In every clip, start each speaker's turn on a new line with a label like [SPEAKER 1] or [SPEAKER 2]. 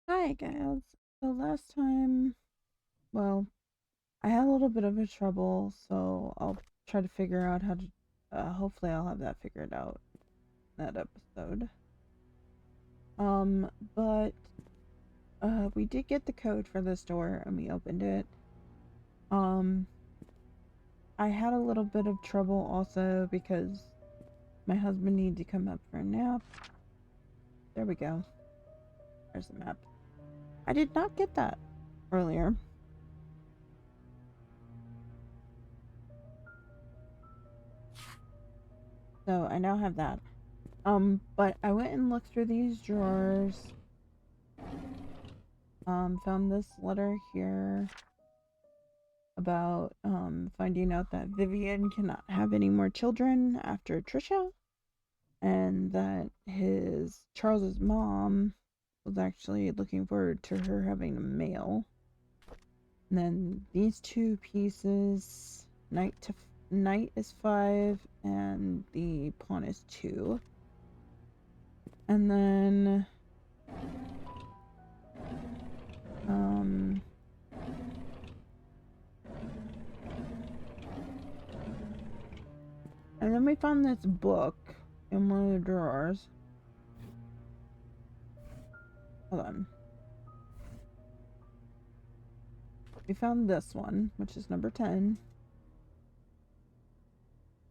[SPEAKER 1] Hi guys. So last time, well, I had a little bit of a trouble, so I'll try to figure out how to. Hopefully, I'll have that figured out in that episode. Um, but we did get the code for this door, and we opened it. Um, I had a little bit of trouble also because my husband needed to come up for a nap. There we go. There's the map. I did not get that earlier. So I now have that. But I went and looked through these drawers. Found this letter here about finding out that Vivian cannot have any more children after Trisha, and that his Charles's mom was actually looking forward to her having a male. And then these two pieces, knight is 5 and the pawn is 2. And then and then we found this book in one of the drawers. Hold on. We found this one, which is number 10.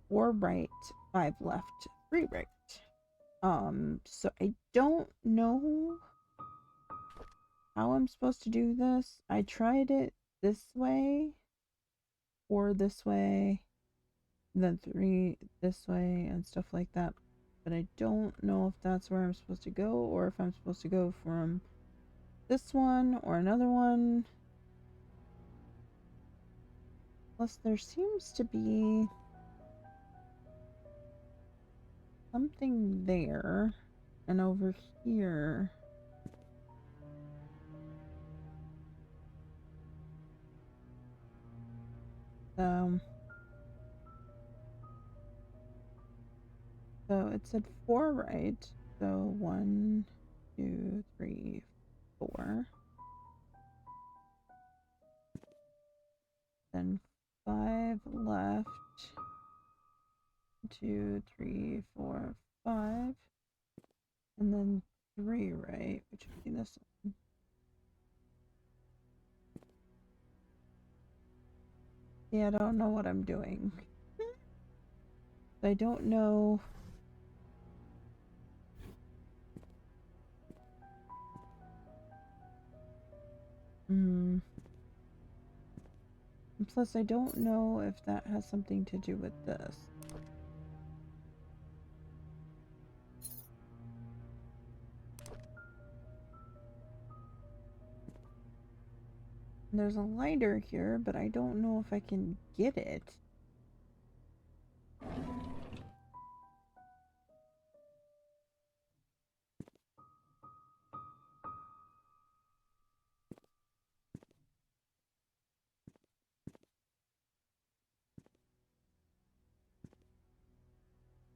[SPEAKER 1] 4 right, 5 left, 3 right. So I don't know how I'm supposed to do this. I tried it this way, 4 this way, then 3 this way, and stuff like that. But I don't know if that's where I'm supposed to go, or if I'm supposed to go from this one or another one. Plus, there seems to be something there, and over here. So it said 4 right. So 1, 2, 3, 4. Then 5 left. 2, 3, 4, 5. And then 3 right, which would be this one. Yeah, I don't know what I'm doing. I don't know. And plus, I don't know if that has something to do with this. There's a lighter here, but I don't know if I can get it.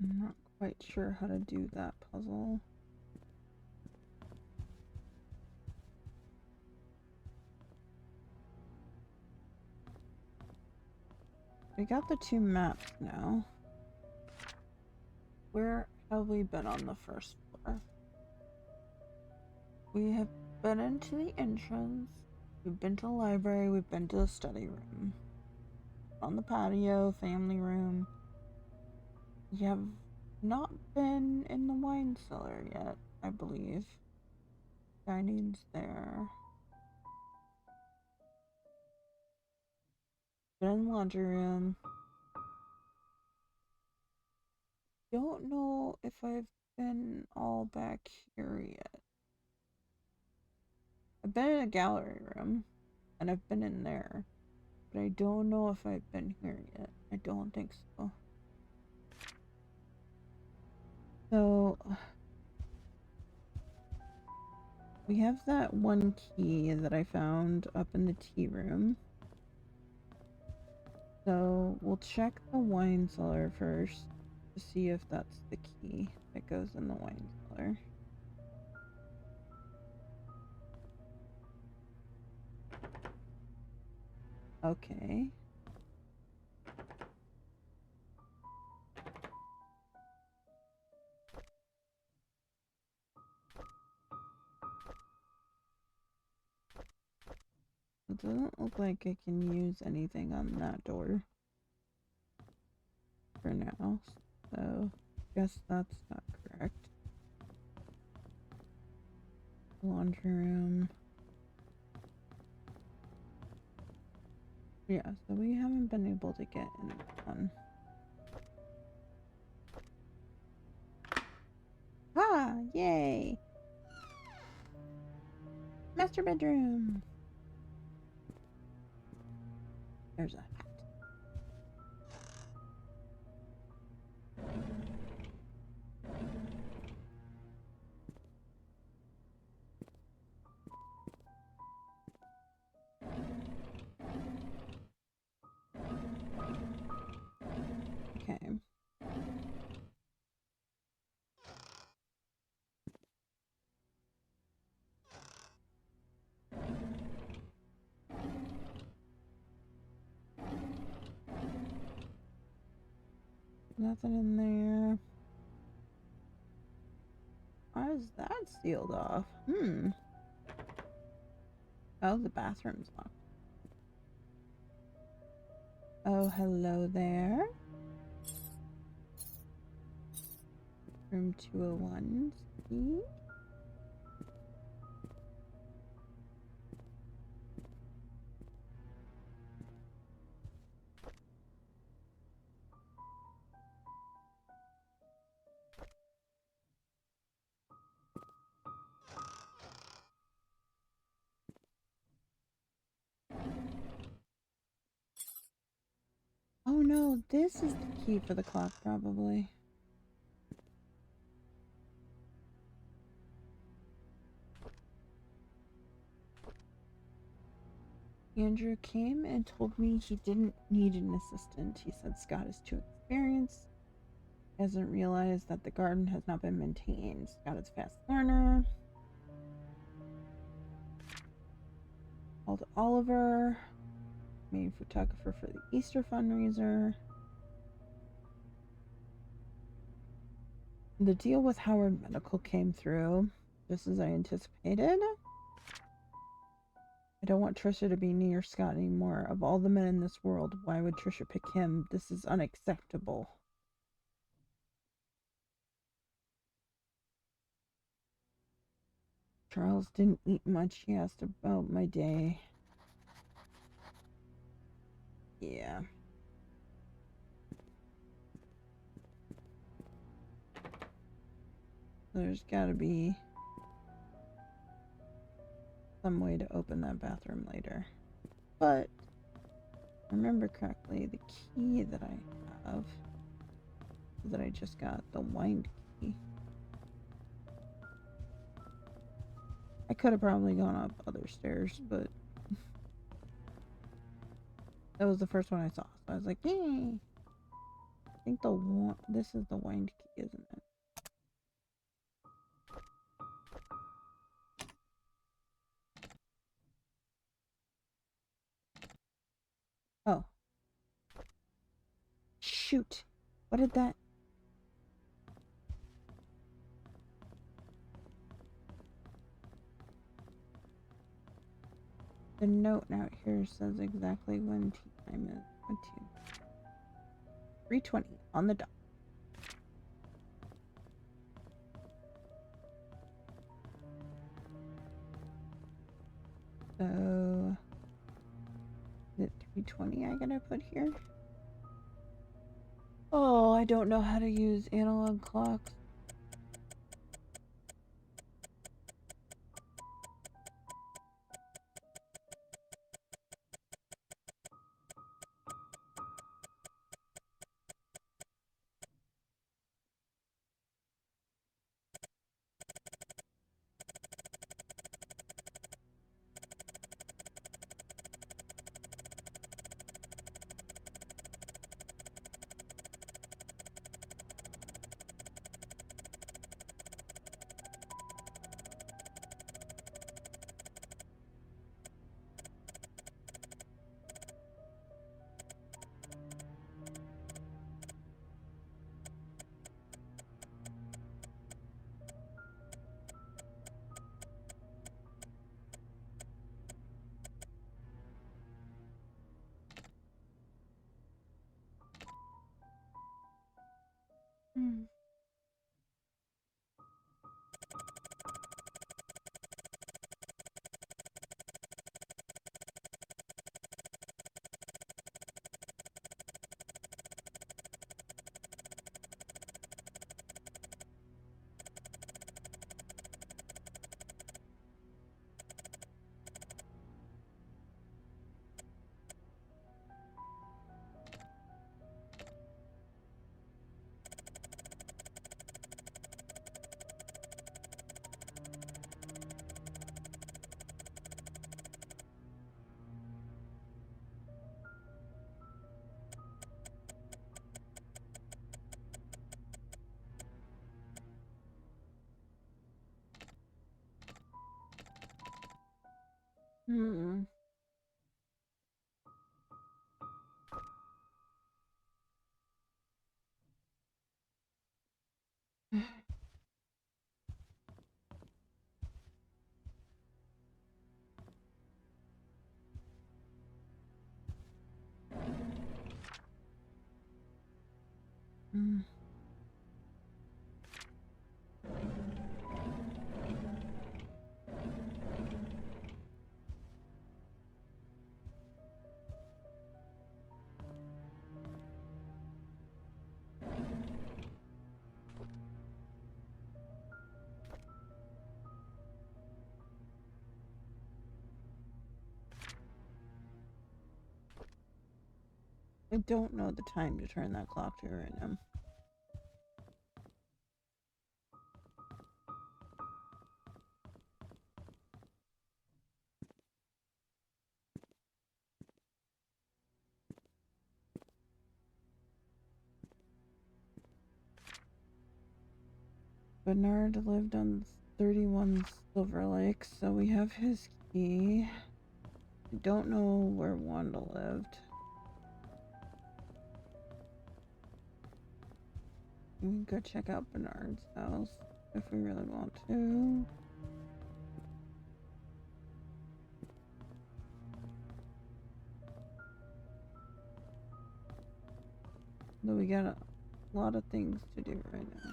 [SPEAKER 1] I'm not quite sure how to do that puzzle. We got the 2 maps now. Where have we been on the first floor? We have been into the entrance. We've been to the library. We've been to the study room. On the patio, family room. We have not been in the wine cellar yet, I believe. Dining's there. Been in the laundry room. Don't know if I've been all back here yet. I've been in a gallery room, and I've been in there, but I don't know if I've been here yet. I don't think so. So, we have that one key that I found up in the tea room. So, we'll check the wine cellar first to see if that's the key that goes in the wine cellar. Okay. It doesn't look like I can use anything on that door for now, so guess that's not correct. Laundry room. Yeah, so we haven't been able to get in one. Ah, yay! Master bedroom! There's a hat. Okay. Nothing in there. Why is that sealed off? Oh, the bathroom's locked. Oh, hello there. Room 201. See? Oh no, this is the key for the clock, probably. Andrew came and told me he didn't need an assistant. He said Scott is too experienced. He hasn't realized that the garden has not been maintained. Scott is a fast learner. Called Oliver, main photographer for the Easter fundraiser. The deal with Howard Medical came through, just as I anticipated. I don't want Trisha to be near Scott anymore. Of all the men in this world, why would Trisha pick him? This is unacceptable. Charles didn't eat much. He asked about my day. Yeah. There's gotta be some way to open that bathroom later. But, if I remember correctly, the key that I have, that I just got, the wind key. I could have probably gone up other stairs, but that was the first one I saw. So I was like, yay! I think this is the wind key, isn't it? Oh. Shoot. What did that... The note out here says exactly when tea time is. 3:20 on the dot. So, is it 3:20 I gotta put here? Oh, I don't know how to use analog clocks. Hmm. Mm. I don't know the time to turn that clock to right now. Bernard lived on 31 Silver Lake, so we have his key. I don't know where Wanda lived. We can go check out Bernard's house if we really want to. Though we got a lot of things to do right now.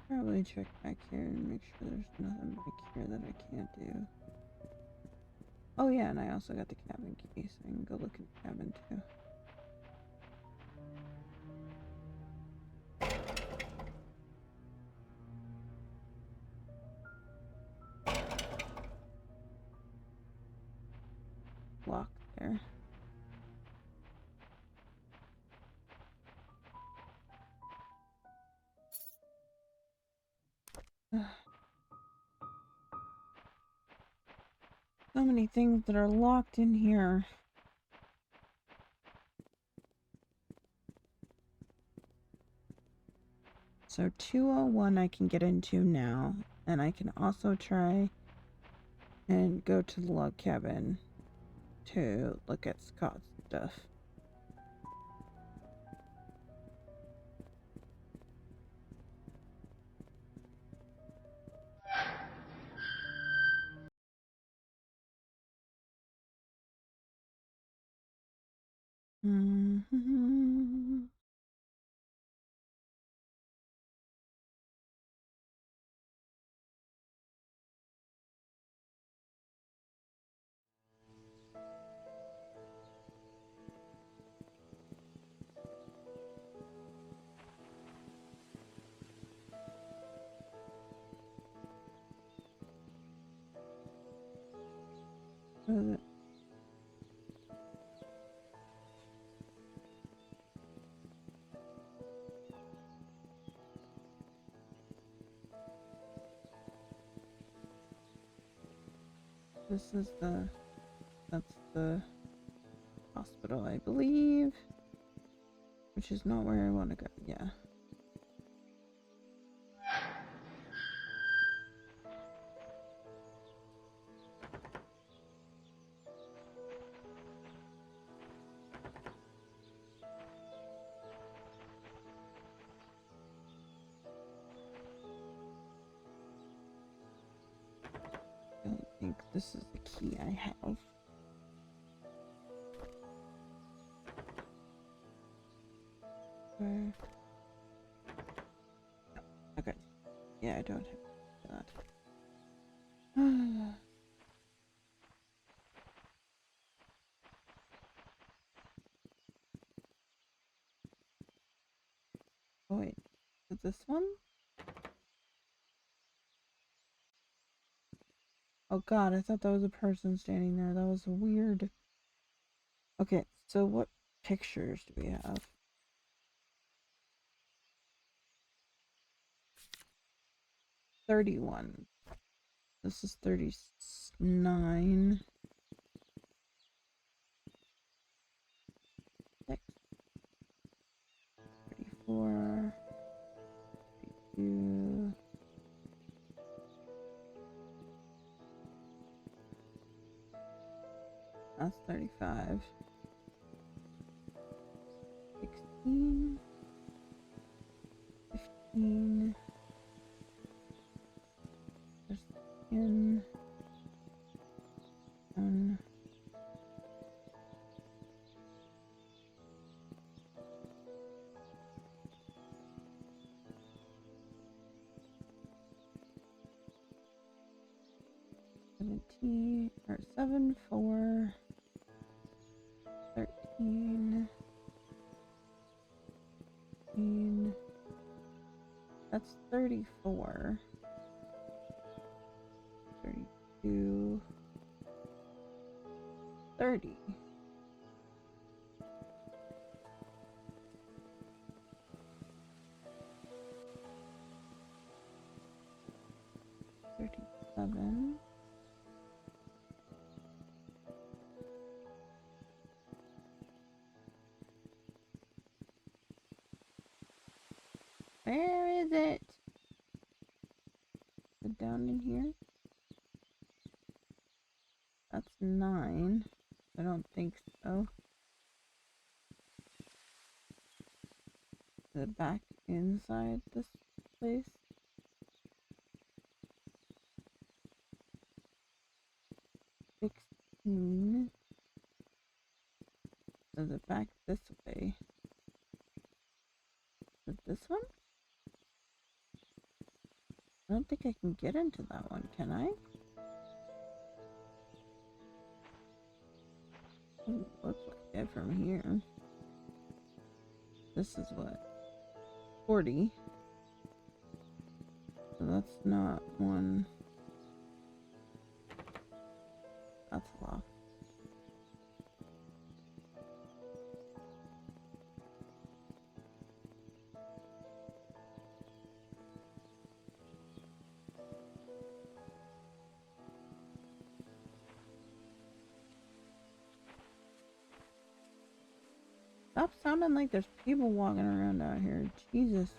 [SPEAKER 1] Probably check back here and make sure there's nothing back here that I can't do. Oh yeah, and I also got the cabin key, so I can go look in the cabin too. Locked there. So many things that are locked in here. So 201 I can get into now, and I can also try and go to the log cabin to look at Scott's stuff. Mm-hmm. That's the hospital, I believe. Which is not where I want to go, yeah. I don't think this is the key I have. Where? Okay. Yeah, I don't have that. Oh wait, is it this one? Oh god, I thought that was a person standing there. That was weird. Okay, so what pictures do we have? $31. This is 39. 6, 34, 32. That's 35. 16, 15. There's 10. 1. 17 or 7, 4, 13, 15. That's 34. 32. 30. 37. 'Where is it? Is it down in here? That's 9. I don't think so. Is it back inside this place? 16. Is it back this way? Is it this one? I don't think I can get into that one, can I? Doesn't look like it from here. This is what? 40. So that's not one. That's locked. Stop sounding like there's people walking around out here. Jesus.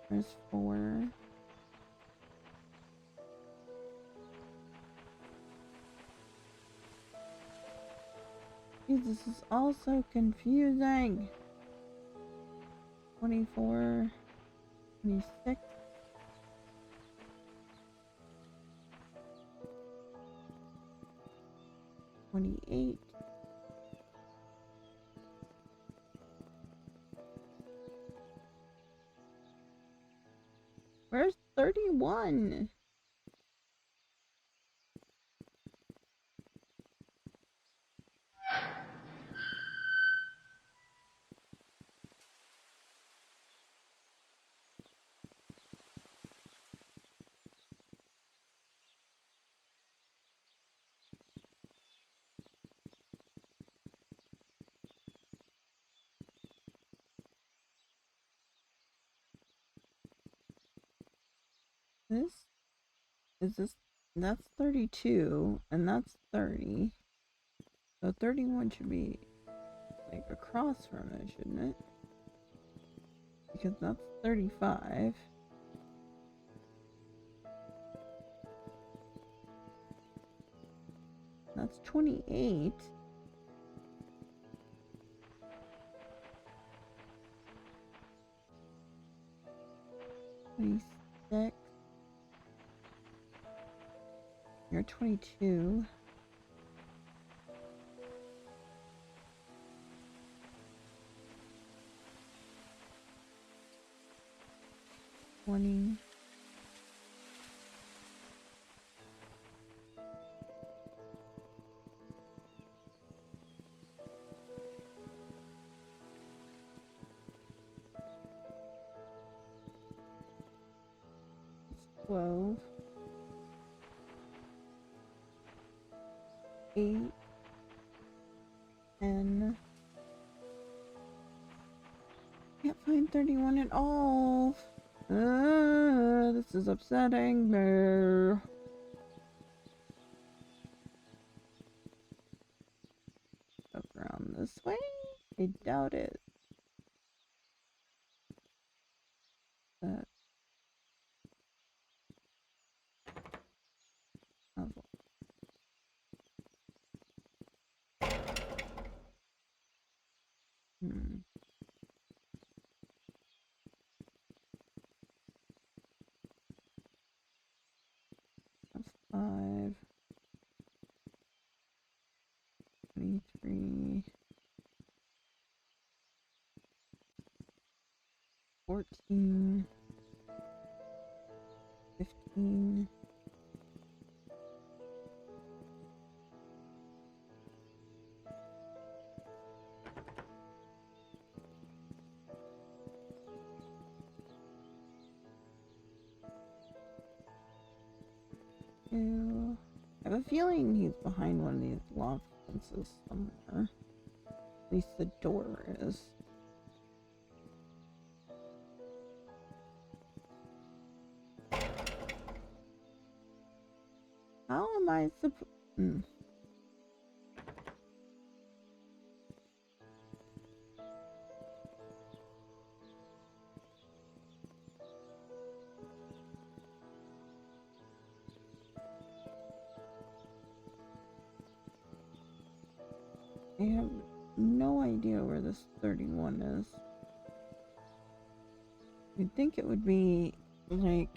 [SPEAKER 1] There's 4. Jesus, this is all so confusing. 24. 26. 28. Where's 31? This is this. That's 32, and that's 30. So 31 should be like across from it, shouldn't it? Because that's 35. That's 28. Six. You're 22. 20. 12. 8. 10. Can't find 31 at all. This is upsetting me. Look around this way? I doubt it. That puzzle. That's 5. 23. 14. 15. I have a feeling he's behind one of these locked fences somewhere. At least the door is. How am I supposed? I have no idea where this 31 is. You'd think it would be, like,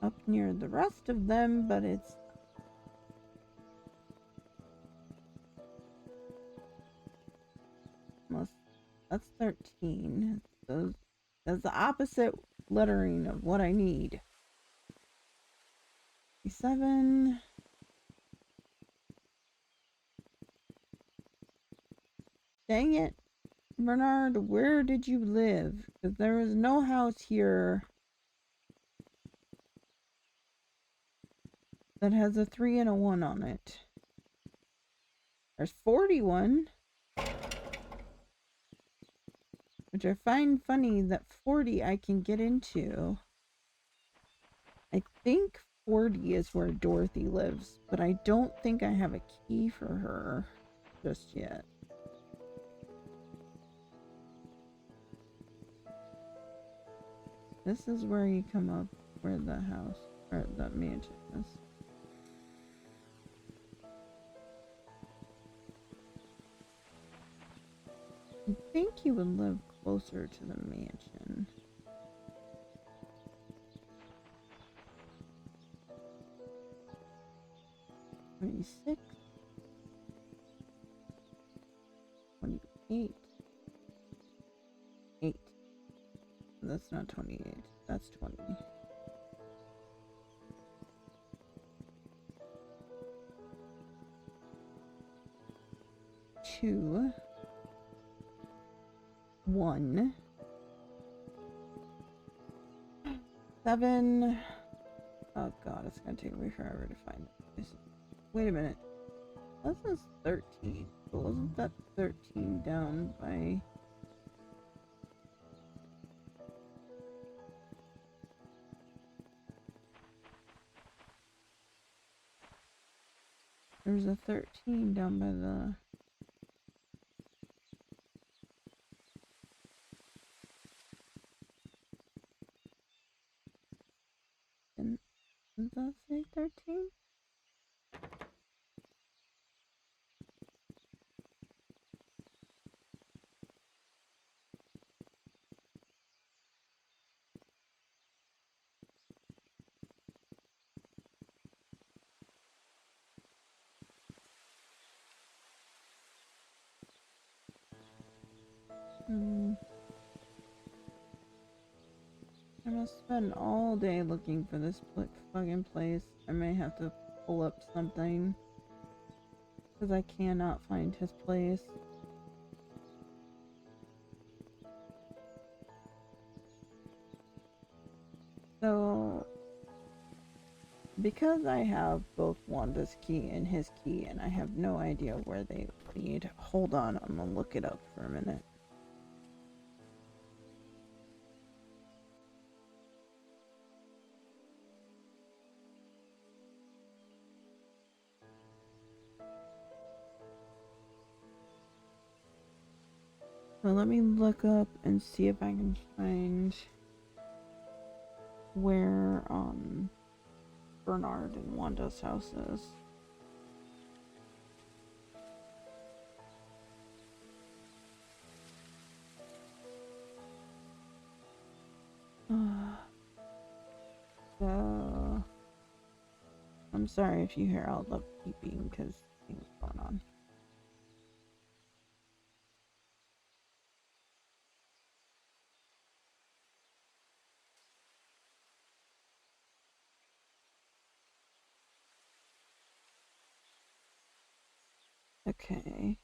[SPEAKER 1] up near the rest of them, but it's... That's 13. That's the opposite lettering of what I need. 7. Dang it. Bernard, where did you live? Because there is no house here that has a 3 and a 1 on it. There's 41. Which I find funny that 40 I can get into. I think 40 is where Dorothy lives, but I don't think I have a key for her just yet. This is where you come up, where the house, or the mansion is. I think he would live closer to the mansion. $26. $28. 8. That's not 28. That's 20. Two. 1. 7. Oh god, it's gonna take me forever to find this. Wait a minute. This is 13. But wasn't that 13 down by... There's a 13 down by the... Does that say 13? I must spend all day looking for this fucking place. I may have to pull up something. Because I cannot find his place. So... because I have both Wanda's key and his key, and I have no idea where they lead. Hold on, I'm gonna look it up for a minute. So let me look up and see if I can find where Bernard and Wanda's house is. So I'm sorry if you hear all the beeping because things going on. Okay.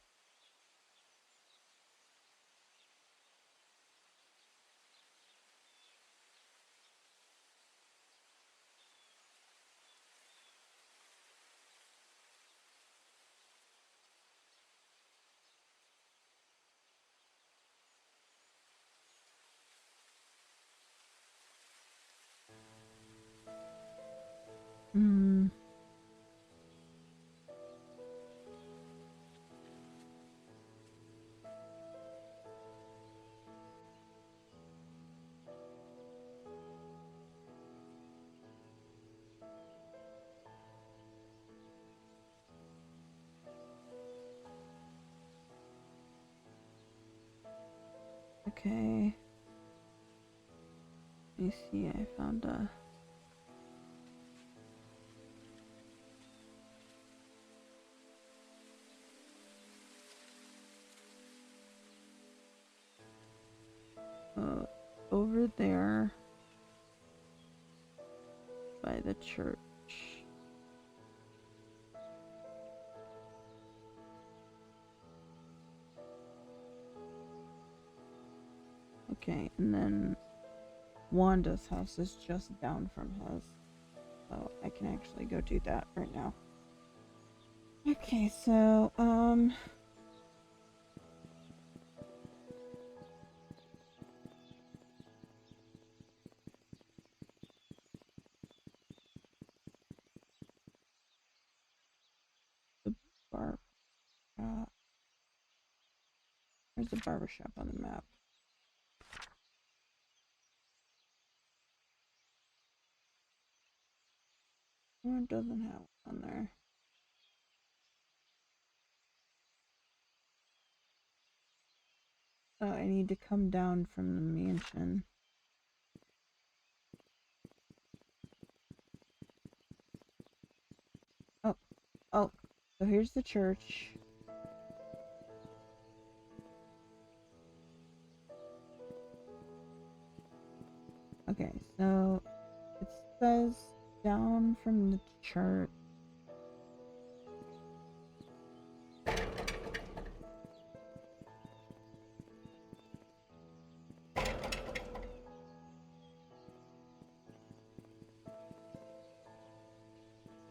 [SPEAKER 1] Hmm. Okay. Let me see. I found a. Over there by the church. Okay, and then Wanda's house is just down from his. So I can actually go do that right now. Okay, so, the bar, there's a barbershop on the map. Oh, it doesn't have one on there. Oh, I need to come down from the mansion. Oh, oh, so here's the church. Okay, so it says down from the church.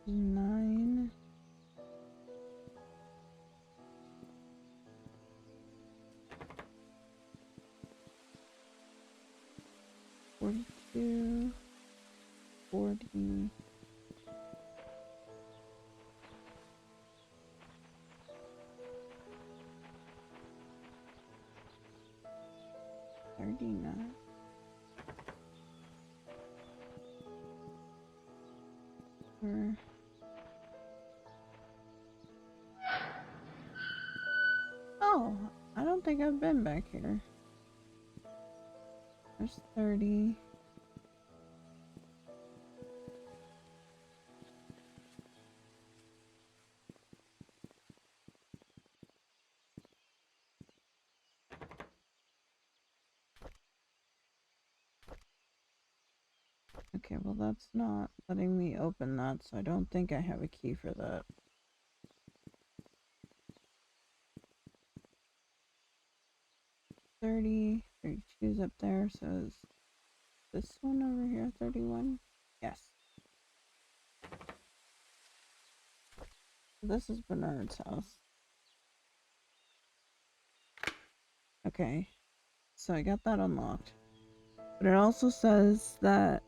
[SPEAKER 1] Nine. 42. 40. 39. Oh, I don't think I've been back here. There's 30. Okay, well that's not letting me open that, so I don't think I have a key for that. 30, 32's up there, so is this one over here 31? Yes. This is Bernard's house. Okay. So I got that unlocked. But it also says that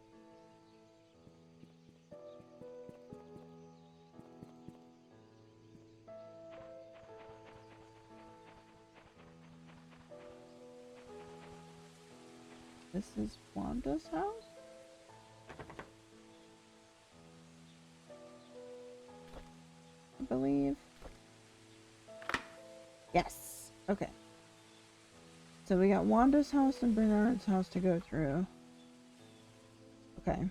[SPEAKER 1] this is Wanda's house? I believe. Yes. Okay. So we got Wanda's house and Bernard's house to go through. Okay.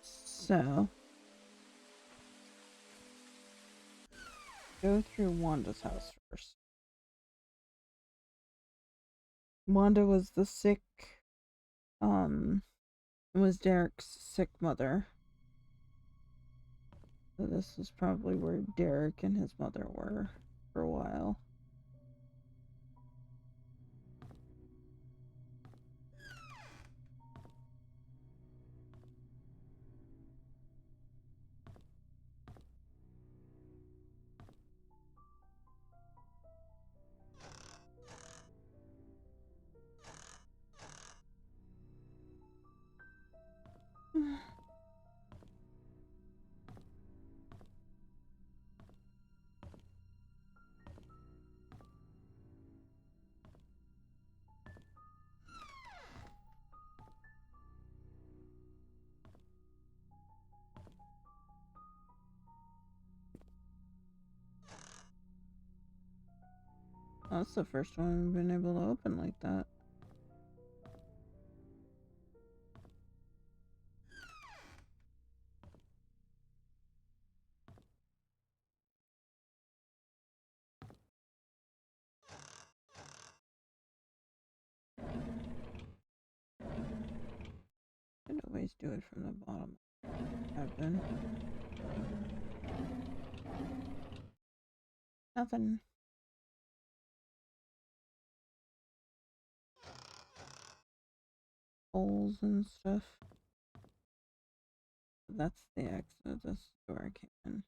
[SPEAKER 1] So go through Wanda's house first. Wanda was the sick, was Derek's sick mother. So this is probably where Derek and his mother were for a while. That's the first one we've been able to open like that. Could always do it from the bottom. I've been. Nothing. Holes and stuff. That's the exit. This door I came in.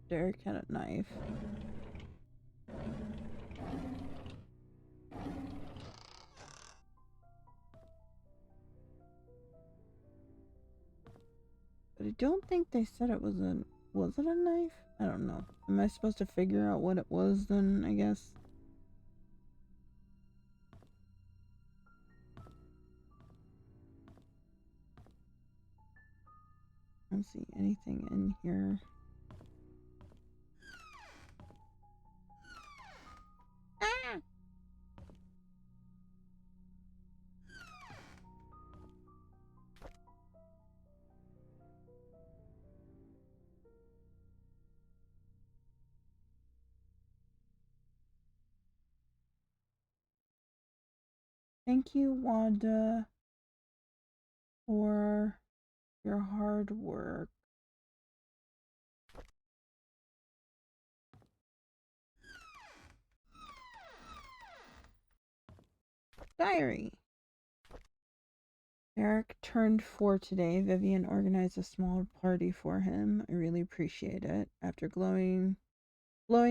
[SPEAKER 1] Derek had a knife. But I don't think they said it was a... Was it a knife? I don't know. Am I supposed to figure out what it was then, I guess? I don't see anything in here. Ah! Thank you, Wanda, for your hard work. Diary. Eric turned 4 today. Vivian organized a small party for him. I really appreciate it. After blowing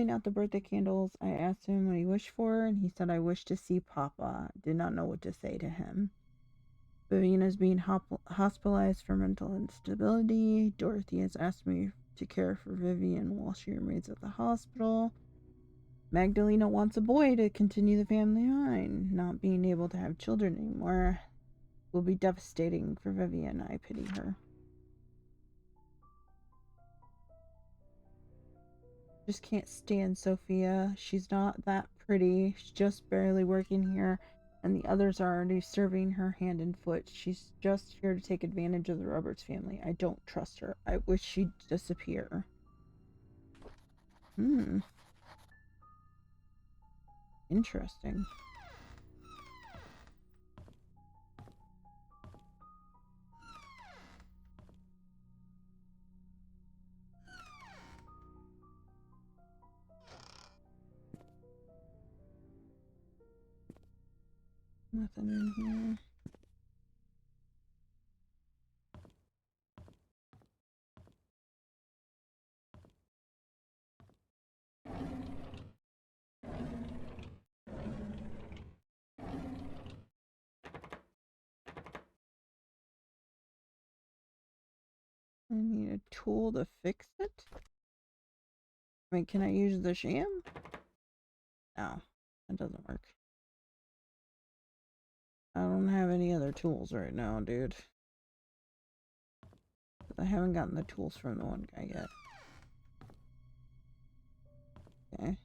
[SPEAKER 1] out the birthday candles, I asked him what he wished for, and he said, I wish to see Papa. Did not know what to say to him. Vivian is being hospitalized for mental instability. Dorothy has asked me to care for Vivian while she remains at the hospital. Magdalena wants a boy to continue the family line. Not being able to have children anymore will be devastating for Vivian. I pity her. Just can't stand Sophia. She's not that pretty. She's just barely working here, and the others are already serving her hand and foot. She's just here to take advantage of the Roberts family. I don't trust her. I wish she'd disappear. Interesting. Nothing in here. I need a tool to fix it. Wait, can I use the sham? No, that doesn't work. I don't have any other tools right now, dude. I haven't gotten the tools from the one guy yet. Okay.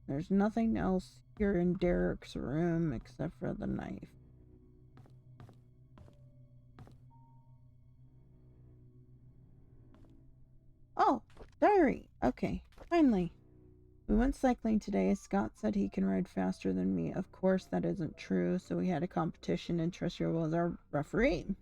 [SPEAKER 1] There's nothing else here in Derek's room except for the knife. Oh, diary. Okay, finally. We went cycling today. Scott said he can ride faster than me. Of course, that isn't true, so we had a competition and Tricia was our referee.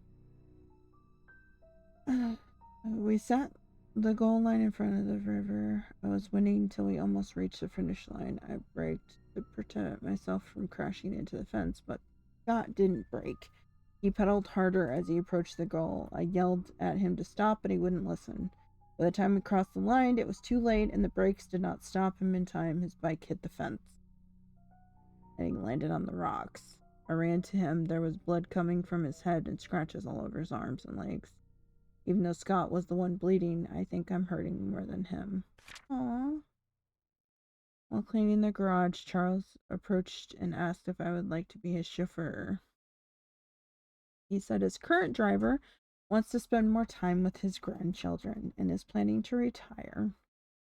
[SPEAKER 1] We sat the goal line in front of the river. I was winning until we almost reached the finish line. I braked to protect myself from crashing into the fence, but Scott didn't brake. He pedaled harder as he approached the goal. I yelled at him to stop, but he wouldn't listen. By the time we crossed the line, it was too late, and the brakes did not stop him in time. His bike hit the fence, and he landed on the rocks. I ran to him. There was blood coming from his head and scratches all over his arms and legs. Even though Scott was the one bleeding, I think I'm hurting more than him. Aww. While cleaning the garage, Charles approached and asked if I would like to be his chauffeur. He said his current driver wants to spend more time with his grandchildren and is planning to retire.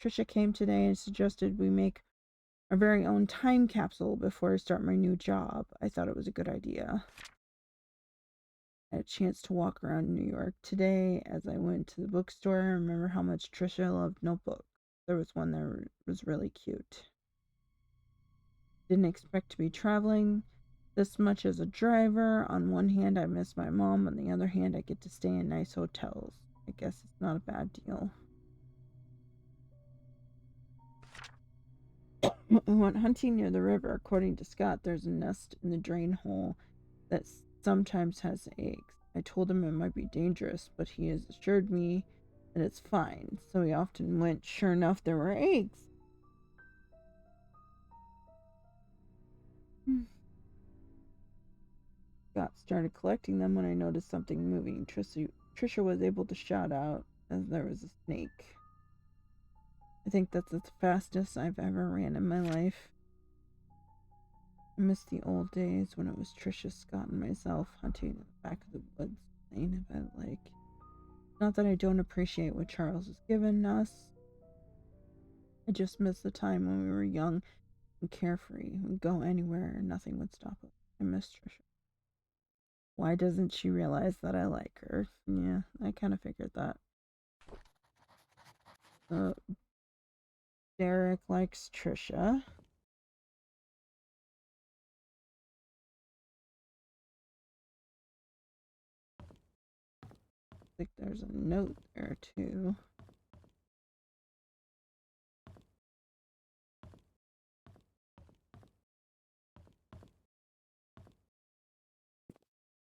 [SPEAKER 1] Trisha came today and suggested we make our very own time capsule before I start my new job. I thought it was a good idea. I had a chance to walk around New York today. As I went to the bookstore, I remember how much Trisha loved notebooks. There was one that was really cute. Didn't expect to be traveling this much as a driver. On one hand, I miss my mom. On the other hand, I get to stay in nice hotels. I guess it's not a bad deal. We went hunting near the river. According to Scott, there's a nest in the drain hole that sometimes has eggs. I told him it might be dangerous, but he has assured me that it's fine. So we often went. Sure enough, there were eggs. Scott started collecting them when I noticed something moving. Trisha was able to shout out as there was a snake. I think that's the fastest I've ever ran in my life. I miss the old days when it was Trisha, Scott, and myself hunting in the back of the woods, playing event like. Not that I don't appreciate what Charles has given us. I just miss the time when we were young and carefree. We'd go anywhere and nothing would stop us. I miss Trisha. Why doesn't she realize that I like her? Yeah, I kind of figured that. Derek likes Trisha. I think there's a note there too.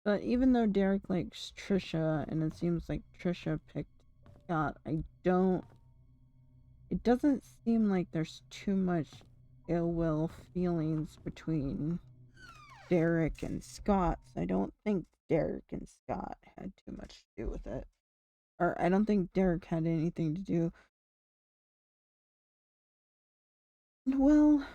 [SPEAKER 1] But even though Derek likes Trisha and it seems like Trisha picked Scott, it doesn't seem like there's too much ill will feelings between Derek and Scott. I don't think Derek and Scott had too much to do with it. Or I don't think Derek had anything to do. Well,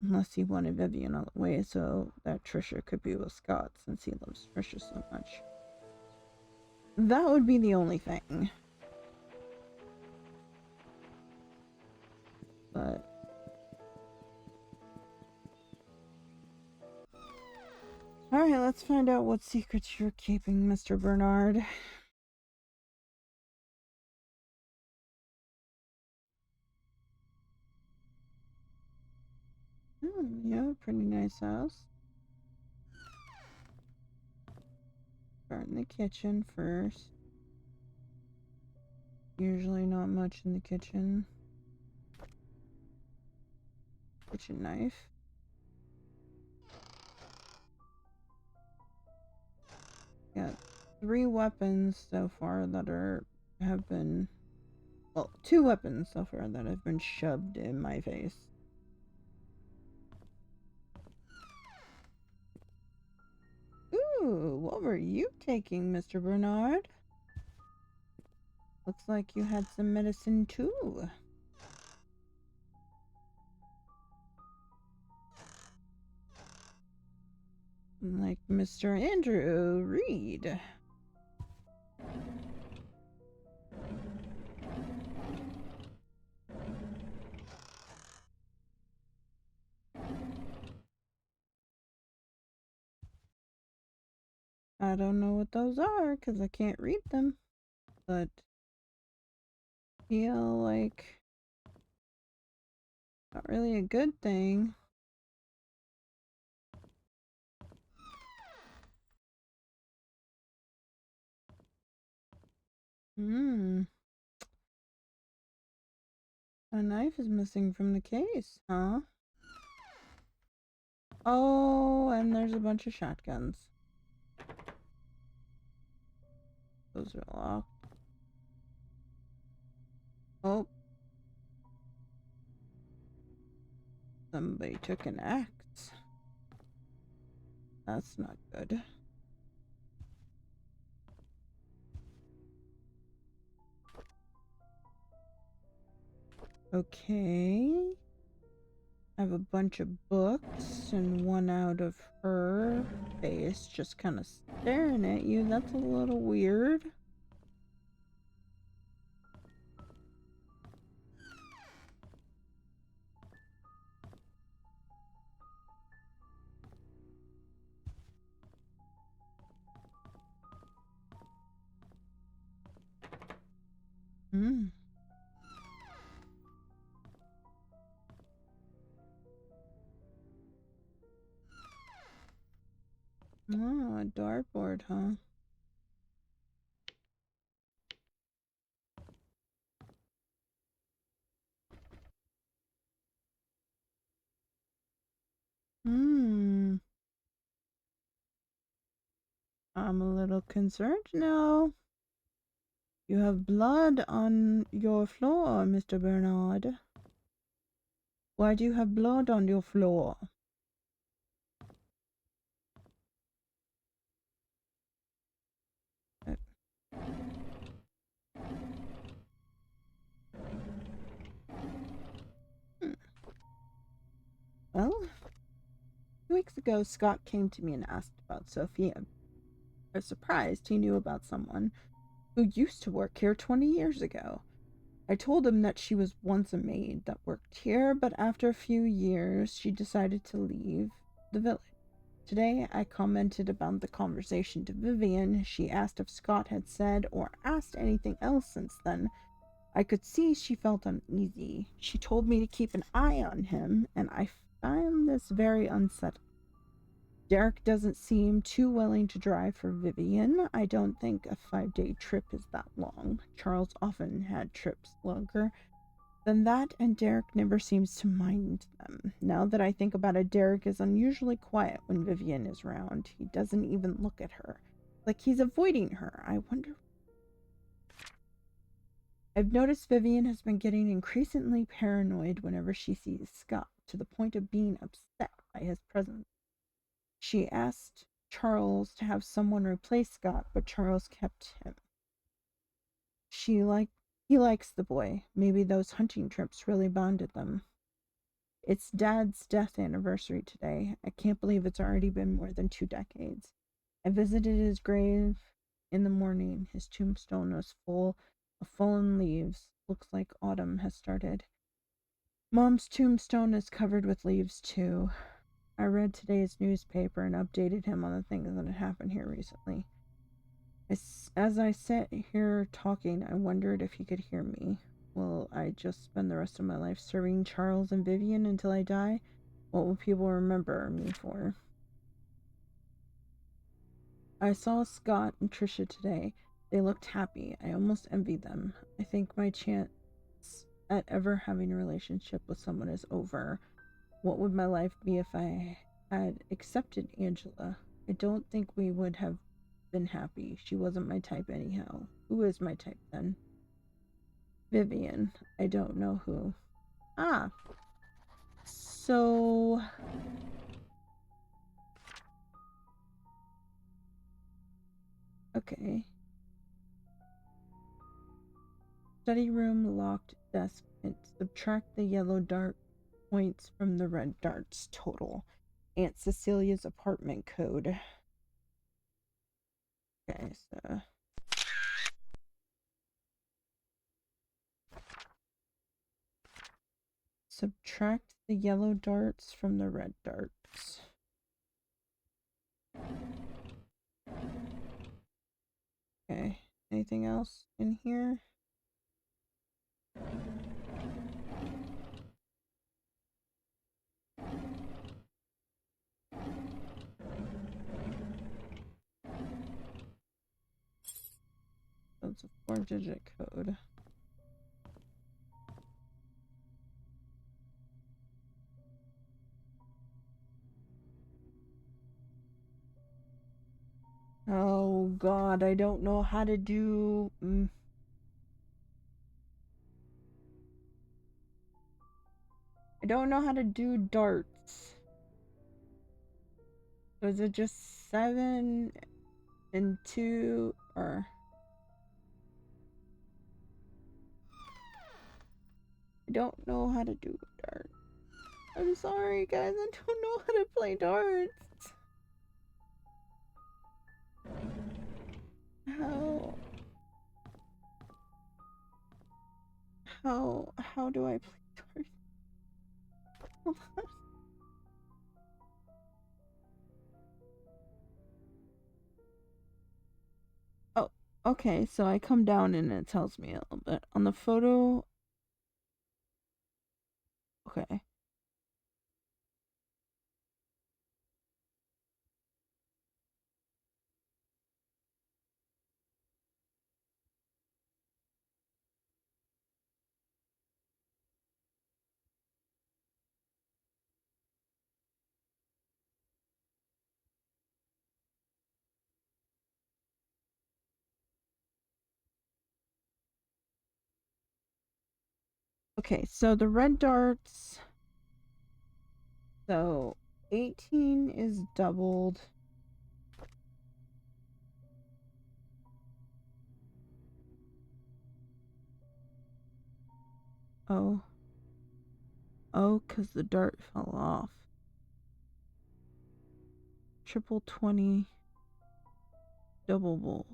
[SPEAKER 1] unless he wanted Vivian all the way so that Trisha could be with Scott since he loves Trisha so much. That would be the only thing. But alright, let's find out what secrets you're keeping, Mr. Bernard. Yeah, pretty nice house. Start in the kitchen first. Usually not much in the kitchen. Kitchen knife. Got 3 weapons so far that have been, well, 2 weapons so far that have been shoved in my face. Ooh, what were you taking, Mr. Bernard? Looks like you had some medicine too. Like Mr. Andrew Reed. I don't know what those are because I can't read them, but feel like not really a good thing. Hmm. A knife is missing from the case, huh? Oh, and there's a bunch of shotguns. Those are locked. Oh. Somebody took an axe. That's not good. Okay. I have a bunch of books and one out of her face just kind of staring at you. That's a little weird. Hmm. Oh, a dartboard, huh? Hmm. I'm a little concerned now. You have blood on your floor, Mr. Bernard. Why do you have blood on your floor? Uh, hmm. Well, 2 weeks ago, Scott came to me and asked about Sophia. I was surprised he knew about someone who used to work here 20 years ago. I told him that she was once a maid that worked here, but after a few years, she decided to leave the village. Today, I commented about the conversation to Vivian. She asked if Scott had said or asked anything else since then. I could see she felt uneasy. She told me to keep an eye on him, and I found this very unsettling. Derek doesn't seem too willing to drive for Vivian. I don't think a 5-day trip is that long. Charles often had trips longer than that, and Derek never seems to mind them. Now that I think about it, Derek is unusually quiet when Vivian is around. He doesn't even look at her. Like he's avoiding her. I wonder. I've noticed Vivian has been getting increasingly paranoid whenever she sees Scott, to the point of being upset by his presence. She asked Charles to have someone replace Scott, but Charles kept him. He likes the boy. Maybe those hunting trips really bonded them. It's Dad's death anniversary today. I can't believe it's already been more than 2 decades. I visited his grave in the morning. His tombstone was full of fallen leaves. Looks like autumn has started. Mom's tombstone is covered with leaves, too. I read today's newspaper and updated him on the things that had happened here recently. As I sat here talking, I wondered if he could hear me. Will I just spend the rest of my life serving Charles and Vivian until I die? What will people remember me for? I saw Scott and Trisha today. They looked happy. I almost envied them. I think my chance at ever having a relationship with someone is over. What would my life be if I had accepted Angela? I don't think we would have been happy. She wasn't my type anyhow. Who is my type then? Vivian. I don't know who. Ah. So... Okay. Study room, locked desk. And subtract the yellow dart points from the red darts. Total. Aunt Cecilia's apartment code. Okay, so... Subtract the yellow darts from the red darts. Okay, anything else in here? That's a 4-digit code. Oh god, I don't know how to do... I don't know how to do darts. So is it just 7 and 2 or... I don't know how to do darts. I'm sorry guys, I don't know how to play darts. How do I play darts? Hold on. Oh, okay, so I come down and it tells me a little bit. On the photo... Okay. Okay, so the red darts... So, 18 is doubled. Oh. Oh, because the dart fell off. Triple 20. Double bull.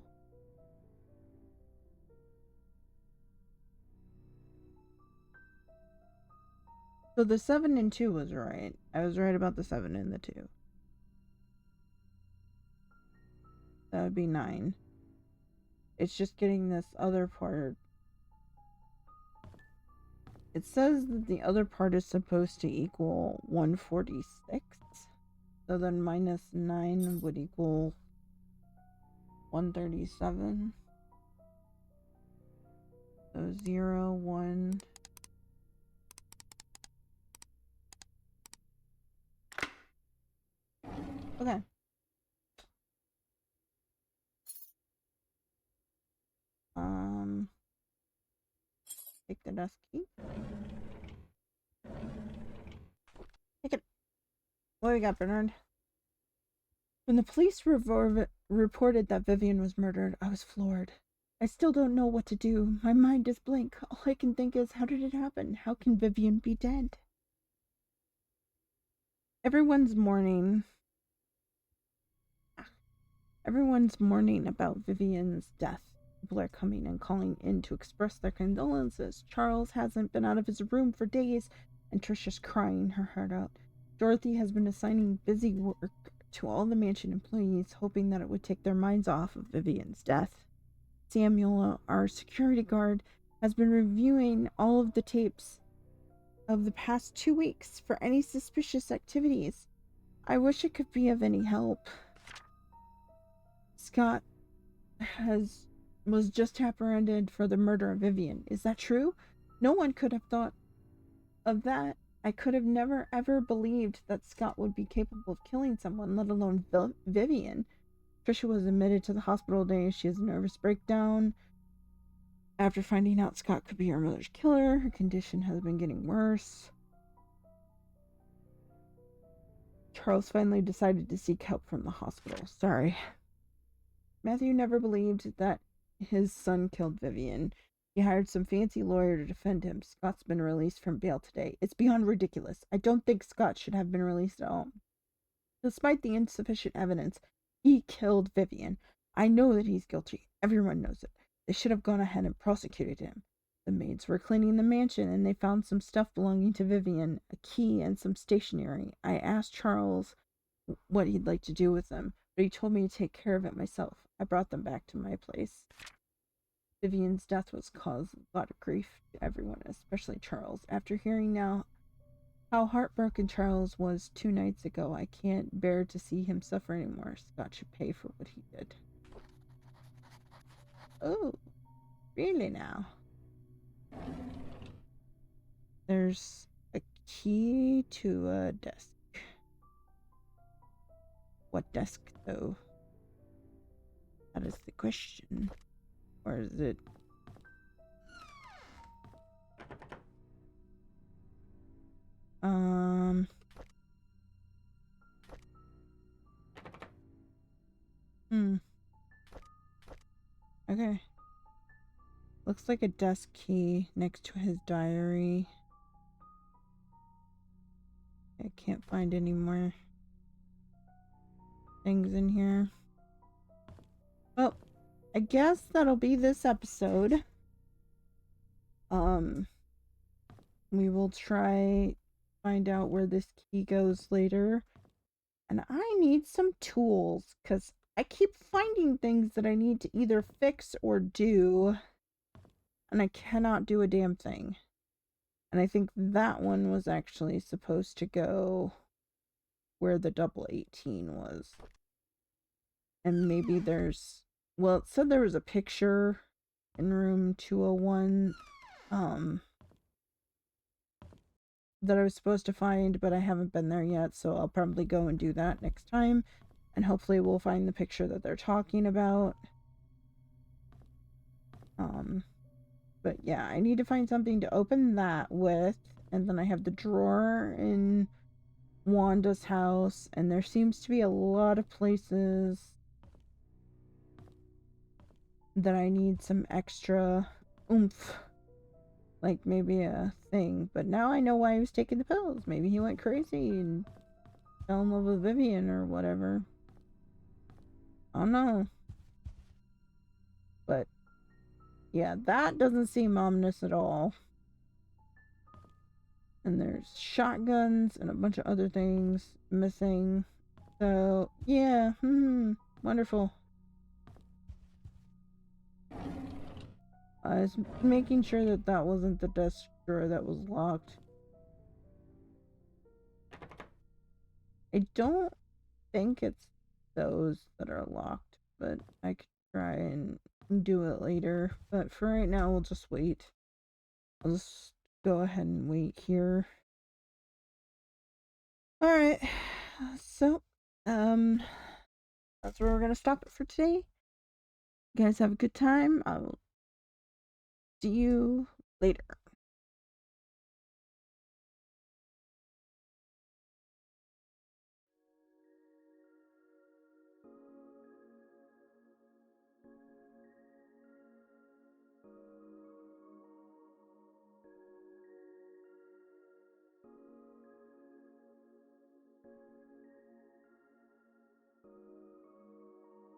[SPEAKER 1] So the 7 and 2 was right. I was right about the 7 and the 2. That would be 9. It's just getting this other part. It says that the other part is supposed to equal 146. So then minus 9 would equal 137. So 0, 1. Okay. Take the desk key. Take it. What do we got, Bernard? When the police reported that Vivian was murdered, I was floored. I still don't know what to do. My mind is blank. All I can think is, how did it happen? How can Vivian be dead? Everyone's mourning. Everyone's mourning about Vivian's death. People are coming and calling in to express their condolences. Charles hasn't been out of his room for days, and Trisha's crying her heart out. Dorothy has been assigning busy work to all the mansion employees, hoping that it would take their minds off of Vivian's death. Samuel, our security guard, has been reviewing all of the tapes of the past 2 weeks for any suspicious activities. I wish it could be of any help. Scott was just apprehended for the murder of Vivian. Is that true? No one could have thought of that. I could have never ever believed that Scott would be capable of killing someone, let alone Vivian. Trisha was admitted to the hospital today. She has a nervous breakdown. After finding out Scott could be her mother's killer, her condition has been getting worse. Charles finally decided to seek help from the hospital. Sorry. Matthew never believed that his son killed Vivian. He hired some fancy lawyer to defend him. Scott's been released from bail today. It's beyond ridiculous. I don't think Scott should have been released at all. Despite the insufficient evidence, he killed Vivian. I know that he's guilty. Everyone knows it. They should have gone ahead and prosecuted him. The maids were cleaning the mansion and they found some stuff belonging to Vivian, a key and some stationery. I asked Charles what he'd like to do with them, but he told me to take care of it myself. I brought them back to my place. Vivian's death was caused a lot of grief to everyone, especially Charles. After hearing now how heartbroken Charles was 2 nights ago, I can't bear to see him suffer anymore. Scott should pay for what he did. Oh, really now? There's a key to a desk. What desk, though? That is the question. Or is it... Okay. Looks like a desk key next to his diary. I can't find any more things in here. Well, I guess that'll be this episode. We will try find out where this key goes later. And I need some tools, because I keep finding things that I need to either fix or do, and I cannot do a damn thing. And I think that one was actually supposed to go where the double 18 was. And maybe there's... Well, it said there was a picture in room 201, that I was supposed to find, but I haven't been there yet, so I'll probably go and do that next time. And hopefully we'll find the picture that they're talking about. But yeah, I need to find something to open that with. And then I have the drawer in Wanda's house. And there seems to be a lot of places that I need some extra oomph. Like maybe a thing. But now I know why he was taking the pills. Maybe he went crazy and fell in love with Vivian or whatever. I don't know. But yeah, that doesn't seem ominous at all. And there's shotguns and a bunch of other things missing. So yeah, wonderful. I was making sure that that wasn't the desk drawer that was locked. I don't think it's those that are locked, but I could try and do it later. But for right now, we'll just wait. I'll just go ahead and wait here. Alright, so, that's where we're gonna stop it for today. You guys have a good time. I will see you later.